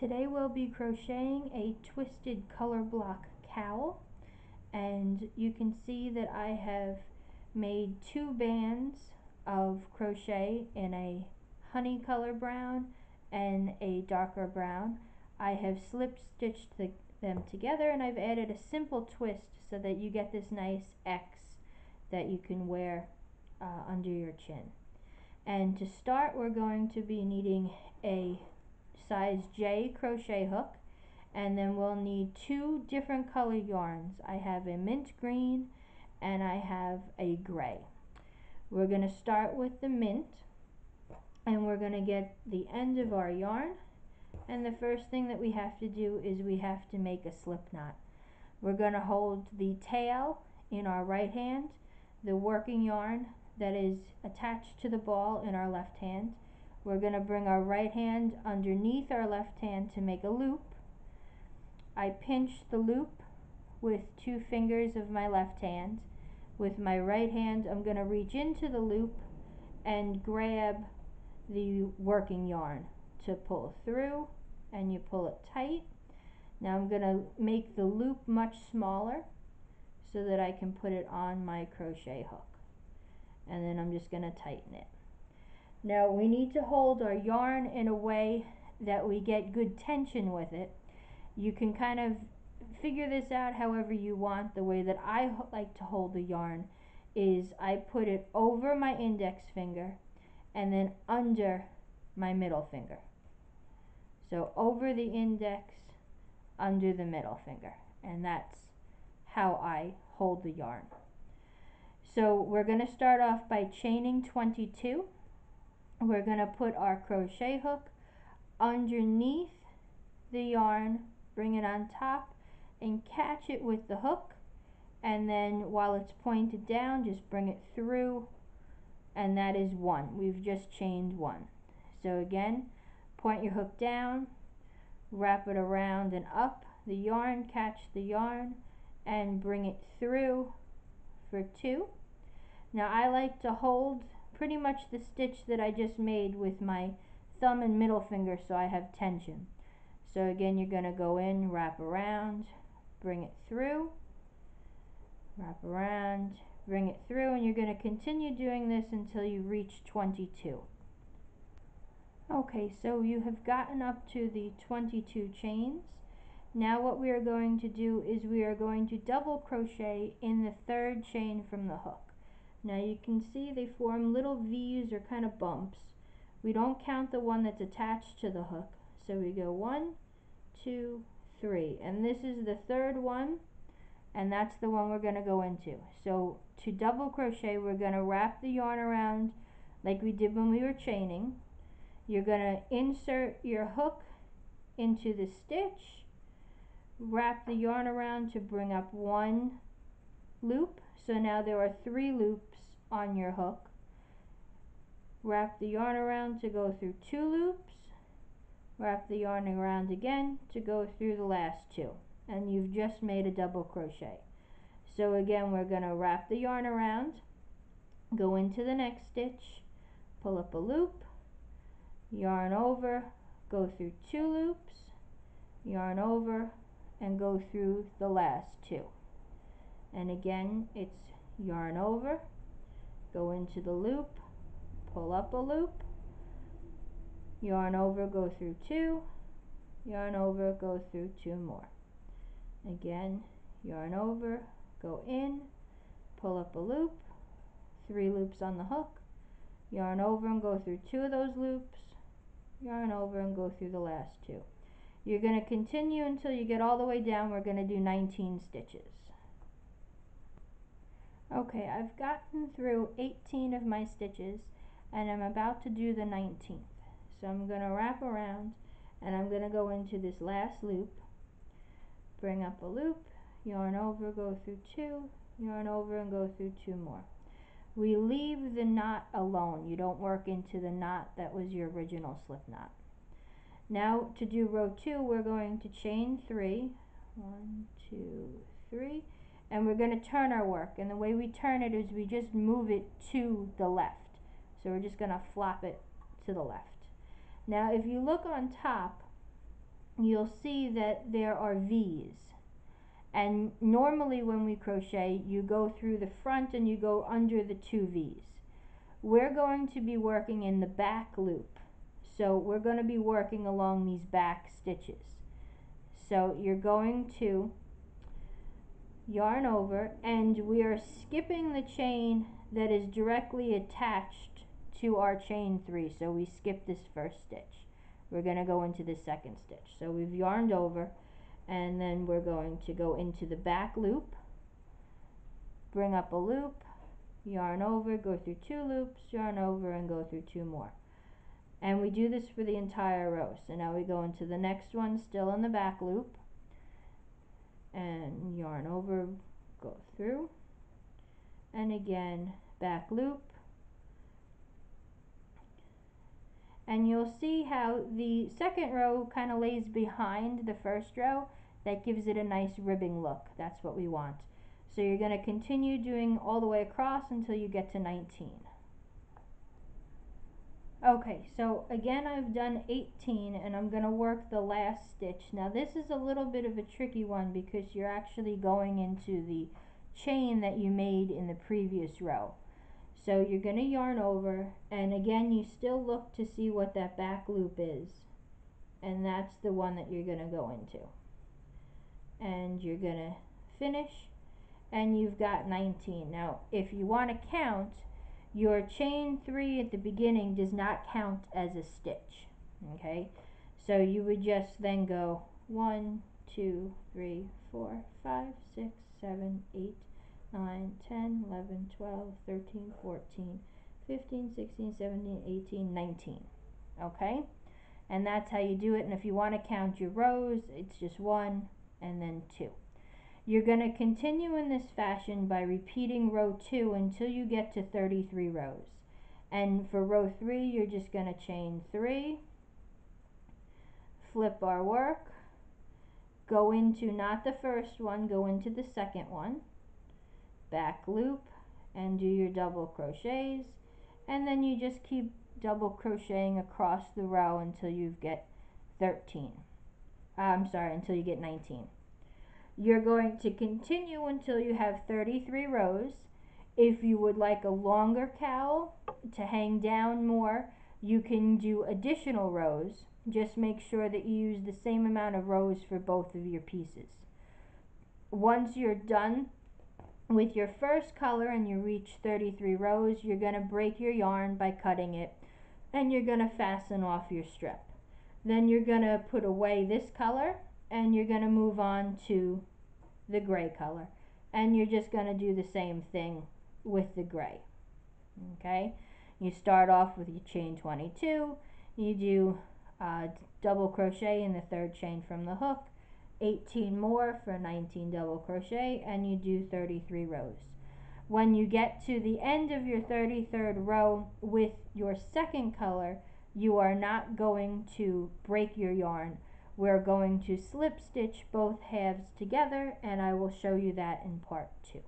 Today we'll be crocheting a twisted color block cowl, and you can see that I have made two bands of crochet in a honey color brown and a darker brown. I have slip stitched them together, and I've added a simple twist so that you get this nice X that you can wear under your chin. And to start, we're going to be needing a size J crochet hook, and then we'll need two different color yarns. I have a mint green and I have a gray. We're going to start with the mint, and we're going to get the end of our yarn, and the first thing that we have to do is we have to make a slip knot. We're going to hold the tail in our right hand, the working yarn that is attached to the ball in our left hand. We're going to bring our right hand underneath our left hand to make a loop. I pinch the loop with two fingers of my left hand. With my right hand, I'm going to reach into the loop and grab the working yarn to pull through, and you pull it tight. Now I'm going to make the loop much smaller so that I can put it on my crochet hook, and then I'm just going to tighten it. Now we need to hold our yarn in a way that we get good tension with it. You can kind of figure this out however you want. The way that I like to hold the yarn is I put it over my index finger and then under my middle finger. So over the index, under the middle finger, and that's how I hold the yarn. So we're going to start off by chaining 22. We're going to put our crochet hook underneath the yarn, bring it on top, and catch it with the hook, and then while it's pointed down, just bring it through, and that is one. We've just chained one. So again, point your hook down, wrap it around and up the yarn, catch the yarn, and bring it through for two. Now I like to hold pretty much the stitch that I just made with my thumb and middle finger so I have tension. So again, you're going to go in, wrap around, bring it through, wrap around, bring it through, and you're going to continue doing this until you reach 22. Okay, so you have gotten up to the 22 chains. Now what we are going to do is we are going to double crochet in the third chain from the hook. Now you can see they form little V's or kind of bumps. We don't count the one that's attached to the hook. So we go 1, 2, 3. And this is the third one, and that's the one we're going to go into. So to double crochet, we're going to wrap the yarn around like we did when we were chaining. You're going to insert your hook into the stitch, wrap the yarn around to bring up one loop. So now there are 3 loops on your hook. Wrap the yarn around to go through 2 loops. Wrap the yarn around again to go through the last 2. And you've just made a double crochet. So again, we're going to wrap the yarn around, go into the next stitch, pull up a loop, yarn over, go through 2 loops, yarn over, and go through the last 2. And again, it's yarn over, go into the loop, pull up a loop, yarn over, go through 2, yarn over, go through 2 more. Again, yarn over, go in, pull up a loop, 3 loops on the hook, yarn over and go through 2 of those loops, yarn over and go through the last 2. You're going to continue until you get all the way down. We're going to do 19 stitches. Okay, I've gotten through 18 of my stitches, and I'm about to do the 19th. So I'm going to wrap around, and I'm going to go into this last loop, bring up a loop, yarn over, go through 2, yarn over and go through 2 more. We leave the knot alone. You don't work into the knot that was your original slip knot. Now to do row 2, we're going to chain 3, 1, 2, 3, and we're going to turn our work, and the way we turn it is we just move it to the left. So we're just going to flop it to the left. Now if you look on top, you'll see that there are V's. And normally when we crochet, you go through the front and you go under the two V's. We're going to be working in the back loop. So we're going to be working along these back stitches. So you're going to yarn over, and we are skipping the chain that is directly attached to our chain 3. So we skip this first stitch. We're going to go into the second stitch. So we've yarned over, and then we're going to go into the back loop, bring up a loop, yarn over, go through 2 loops, yarn over, and go through 2 more. And we do this for the entire row. So now we go into the next one, still in the back loop, and yarn over, go through, and again back loop. And you'll see how the second row kind of lays behind the first row. That gives it a nice ribbing look. That's what we want. So you're going to continue doing all the way across until you get to 19. Okay, so again I've done 18, and I'm going to work the last stitch. Now this is a little bit of a tricky one because you're actually going into the chain that you made in the previous row. So you're going to yarn over, and again you still look to see what that back loop is, and that's the one that you're going to go into. And you're going to finish, and you've got 19. Now if you want to count, your chain 3 at the beginning does not count as a stitch. Okay, so you would just then go 1, 2, 3, 4, 5, 6, 7, 8, 9, 10, 11, 12, 13, 14, 15, 16, 17, 18, 19. Okay, and that's how you do it. And if you want to count your rows, it's just 1 and then 2. You're going to continue in this fashion by repeating row 2 until you get to 33 rows. And for row 3, you're just going to chain 3, flip our work, go into not the first one, go into the second one, back loop, and do your double crochets, and then you just keep double crocheting across the row until you get 13. Until you get 19. You're going to continue until you have 33 rows. If you would like a longer cowl to hang down more, you can do additional rows. Just make sure that you use the same amount of rows for both of your pieces. Once you're done with your first color and you reach 33 rows, you're going to break your yarn by cutting it, and you're going to fasten off your strip. Then you're going to put away this color, and you're going to move on to the gray color, and you're just going to do the same thing with the gray. Okay, you start off with your chain 22, you do double crochet in the third chain from the hook, 18 more for 19 double crochet, and you do 33 rows. When you get to the end of your 33rd row with your second color, you are not going to break your yarn. We're going to slip stitch both halves together, and I will show you that in part 2.